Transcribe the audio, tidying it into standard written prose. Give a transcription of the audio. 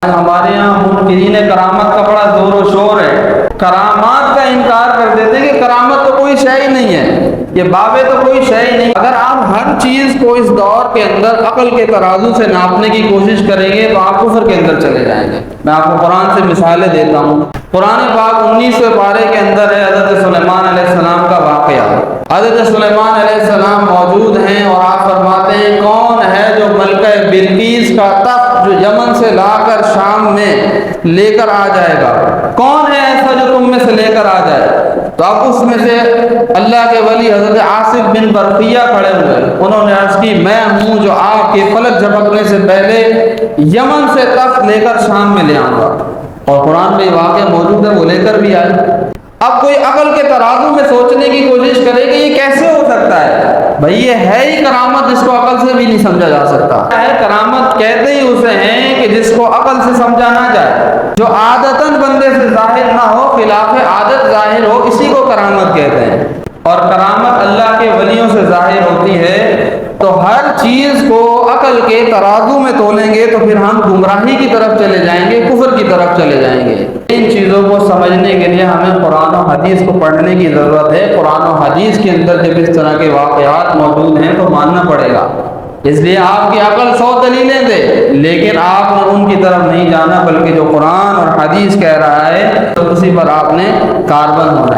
ہمارے یہاں منکرین کرامت کا بڑا زور و شور ہے، کرامات کا انکار کر دیتے ہیں کہ کرامت تو کوئی شے ہی نہیں ہے، یہ بابے تو کوئی شے ہی نہیں۔ اگر آپ ہر چیز کو اس دور کے اندر عقل کے ترازو سے ناپنے کی کوشش کریں گے تو آپ کفر کے اندر چلے جائیں گے۔ میں آپ کو قرآن سے مثالیں دیتا ہوں۔ قرآن پاک 19ویں پارے کے اندر ہے حضرت سلیمان علیہ السلام کا واقعہ۔ حضرت سلیمان علیہ السلام موجود ہیں اور آپ فرماتے ہیں کون ہے جو ملکہ بلقیس کا تخت جو یمن سے لا کر شام میں لے کر آ جائے گا، کون ہے ایسا جو تم میں سے لے کر آ جائے؟ تو اب اس میں سے اللہ کے ولی حضرت عاصف بن برقیہ کھڑے ہوئے، انہوں نے عرض کی میں ہوں جو آپ کے فلک جھپکنے سے پہلے یمن سے تخت لے کر شام میں لے آؤں گا، اور قرآن میں یہ واقعہ موجود ہے، وہ لے کر بھی آئے۔ اب کوئی عقل کے ترازو میں سوچنے کی کوشش کرے کہ یہ کیسے ہو سکتا ہے، بھائی یہ ہے ہی کرامت جس کو عقل سے بھی نہیں سمجھا جا سکتا ہے۔ کرامت کہتے ہی اسے ہیں کہ جس کو عقل سے سمجھا نہ جائے، جو عادتاً بندے سے ظاہر نہ ہو، خلاف عادت ظاہر ہو، اسی کو کرامت کہتے ہیں۔ اور کرامت اللہ کے ولیوں سے ظاہر ہوتی ہے، تو ہر چیز کو عقل کے ترازو میں تولیں گے تو پھر ہم گمراہی کی طرف چلے جائیں گے، کفر کی طرف چلے جائیں گے۔ ان چیزوں کو سمجھنے کے لیے ہمیں قرآن و حدیث کو پڑھنے کی ضرورت ہے۔ قرآن و حدیث کے اندر جب اس طرح کے واقعات موجود ہیں تو ماننا پڑے گا۔ اس لیے آپ کی عقل 100 دلیلیں دے، لیکن آپ نے ان کی طرف نہیں جانا، بلکہ جو قرآن اور حدیث کہہ رہا ہے تو اسی پر آپ نے کاربند ہونا ہے۔